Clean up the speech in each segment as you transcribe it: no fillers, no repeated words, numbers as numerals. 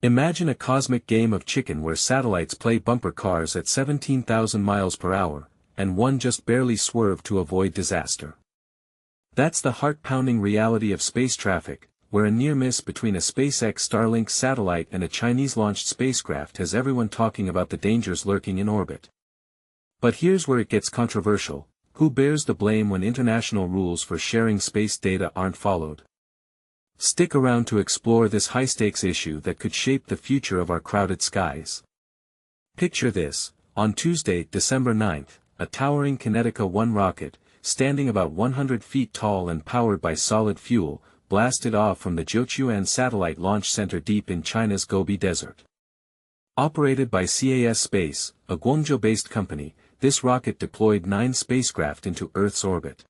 Imagine a cosmic game of chicken where satellites play bumper cars at 17,000 miles per hour, and one just barely swerved to avoid disaster. That's the heart-pounding reality of space traffic, where a near miss between a SpaceX Starlink satellite and a Chinese-launched spacecraft has everyone talking about the dangers lurking in orbit. But here's where it gets controversial: who bears the blame when international rules for sharing space data aren't followed? Stick around to explore this high-stakes issue that could shape the future of our crowded skies. Picture this: on Tuesday, December 9th, a towering Kinetica 1 rocket, standing about 100 feet tall and powered by solid fuel, blasted off from the Jiuquan Satellite Launch Center deep in China's Gobi Desert. Operated by CAS Space, a Guangzhou-based company, this rocket deployed 9 spacecraft into Earth's orbit.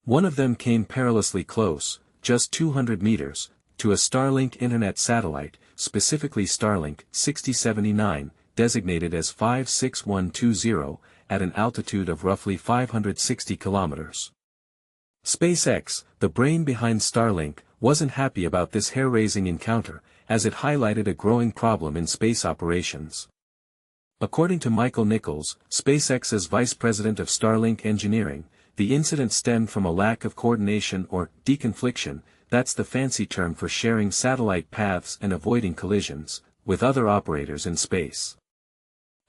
One of them came perilously close, just 200 meters, to a Starlink internet satellite, specifically Starlink 6079, designated as 56120, at an altitude of roughly 560 kilometers. SpaceX, the brain behind Starlink, wasn't happy about this hair-raising encounter, as it highlighted a growing problem in space operations. According to Michael Nichols, SpaceX's vice president of Starlink engineering, the incident stemmed from a lack of coordination or deconfliction, that's the fancy term for sharing satellite paths and avoiding collisions, with other operators in space.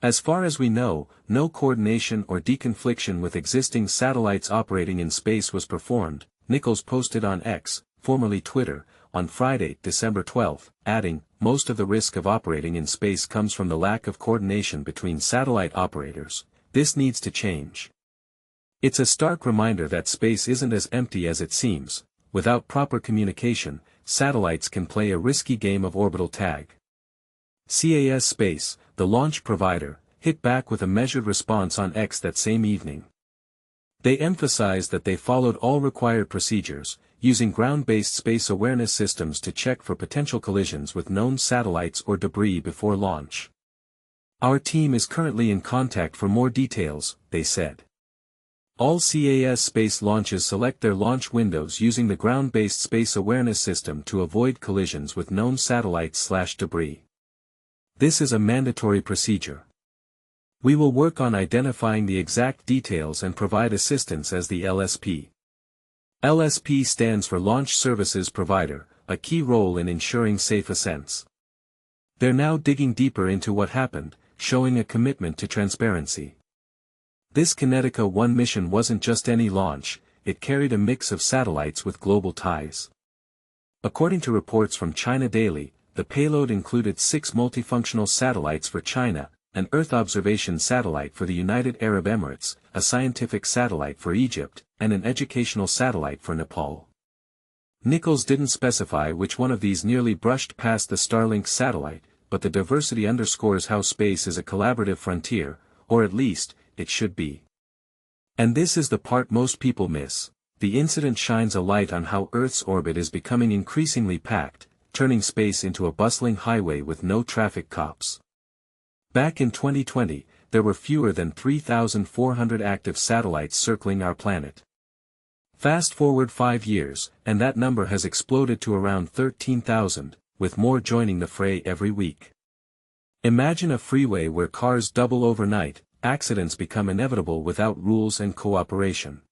As far as we know, no coordination or deconfliction with existing satellites operating in space was performed, Nichols posted on X, formerly Twitter, on Friday, December 12, adding, "Most of the risk of operating in space comes from the lack of coordination between satellite operators. This needs to change." It's a stark reminder that space isn't as empty as it seems. Without proper communication, satellites can play a risky game of orbital tag. CAS Space, the launch provider, hit back with a measured response on X that same evening. They emphasized that they followed all required procedures, using ground-based space awareness systems to check for potential collisions with known satellites or debris before launch. "Our team is currently in contact for more details," they said. All CAS Space launches select their launch windows using the ground-based space awareness system to avoid collisions with known satellites/debris. This is a mandatory procedure. We will work on identifying the exact details and provide assistance as the LSP. LSP stands for Launch Services Provider, a key role in ensuring safe ascents. They're now digging deeper into what happened, showing a commitment to transparency. This Kinetica 1 mission wasn't just any launch, it carried a mix of satellites with global ties. According to reports from China Daily, the payload included 6 multifunctional satellites for China, an Earth observation satellite for the United Arab Emirates, a scientific satellite for Egypt, and an educational satellite for Nepal. Nichols didn't specify which one of these nearly brushed past the Starlink satellite, but the diversity underscores how space is a collaborative frontier, or at least, it should be. And this is the part most people miss. The incident shines a light on how Earth's orbit is becoming increasingly packed, turning space into a bustling highway with no traffic cops. Back in 2020, there were fewer than 3,400 active satellites circling our planet. Fast forward 5 years, and that number has exploded to around 13,000, with more joining the fray every week. Imagine a freeway where cars double overnight, accidents become inevitable without rules and cooperation.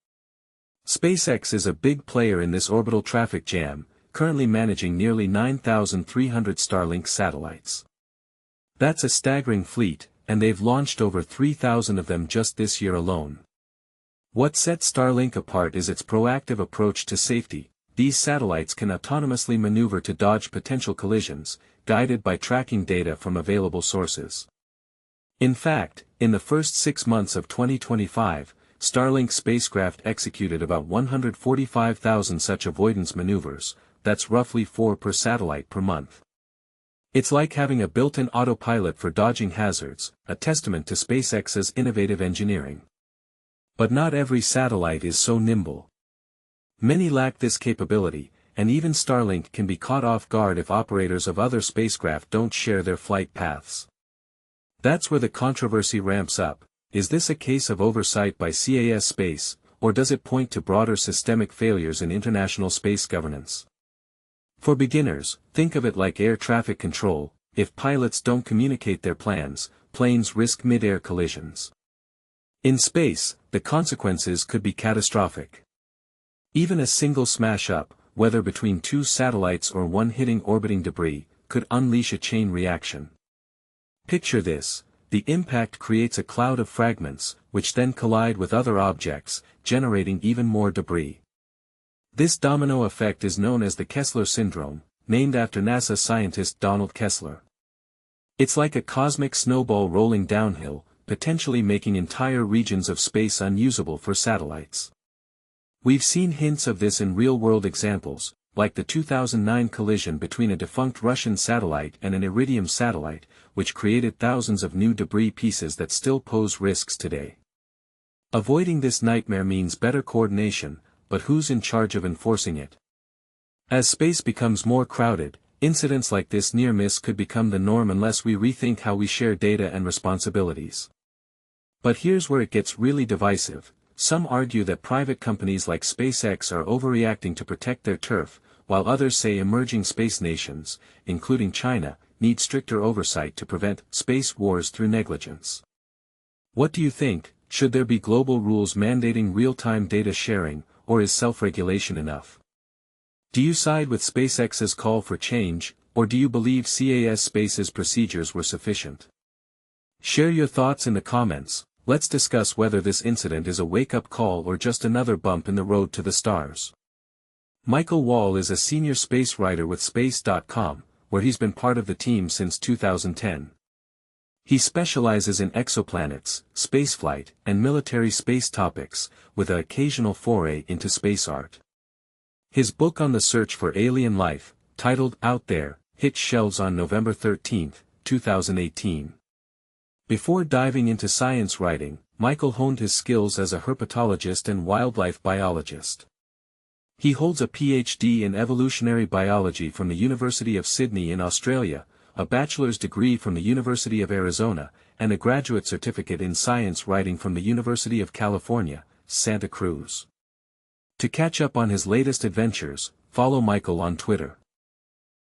SpaceX is a big player in this orbital traffic jam, currently managing nearly 9,300 Starlink satellites. That's a staggering fleet, and they've launched over 3,000 of them just this year alone. What sets Starlink apart is its proactive approach to safety. These satellites can autonomously maneuver to dodge potential collisions, guided by tracking data from available sources. In fact, in the first 6 months of 2025, Starlink spacecraft executed about 145,000 such avoidance maneuvers, that's roughly 4 per satellite per month. It's like having a built-in autopilot for dodging hazards, a testament to SpaceX's innovative engineering. But not every satellite is so nimble. Many lack this capability, and even Starlink can be caught off guard if operators of other spacecraft don't share their flight paths. That's where the controversy ramps up. Is this a case of oversight by CAS Space, or does it point to broader systemic failures in international space governance? For beginners, think of it like air traffic control. if pilots don't communicate their plans, planes risk mid-air collisions. In space, the consequences could be catastrophic. Even a single smash-up, whether between two satellites or one hitting orbiting debris, could unleash a chain reaction. Picture this: the impact creates a cloud of fragments, which then collide with other objects, generating even more debris. This domino effect is known as the Kessler syndrome, named after NASA scientist Donald Kessler. It's like a cosmic snowball rolling downhill, potentially making entire regions of space unusable for satellites. We've seen hints of this in real-world examples, like the 2009 collision between a defunct Russian satellite and an Iridium satellite, which created thousands of new debris pieces that still pose risks today. Avoiding this nightmare means better coordination, but who's in charge of enforcing it? As space becomes more crowded, incidents like this near miss could become the norm unless we rethink how we share data and responsibilities. But here's where it gets really divisive. Some argue that private companies like SpaceX are overreacting to protect their turf, while others say emerging space nations, including China, need stricter oversight to prevent space wars through negligence. What do you think? Should there be global rules mandating real-time data sharing, or is self-regulation enough? Do you side with SpaceX's call for change, or do you believe CAS Space's procedures were sufficient? Share your thoughts in the comments. Let's discuss whether this incident is a wake-up call or just another bump in the road to the stars. Michael Wall is a senior space writer with Space.com, where he's been part of the team since 2010. He specializes in exoplanets, spaceflight, and military space topics, with an occasional foray into space art. His book on the search for alien life, titled Out There, hit shelves on November 13, 2018. Before diving into science writing, Michael honed his skills as a herpetologist and wildlife biologist. He holds a PhD in evolutionary biology from the University of Sydney in Australia, a bachelor's degree from the University of Arizona, and a graduate certificate in science writing from the University of California, Santa Cruz. To catch up on his latest adventures, follow Michael on Twitter.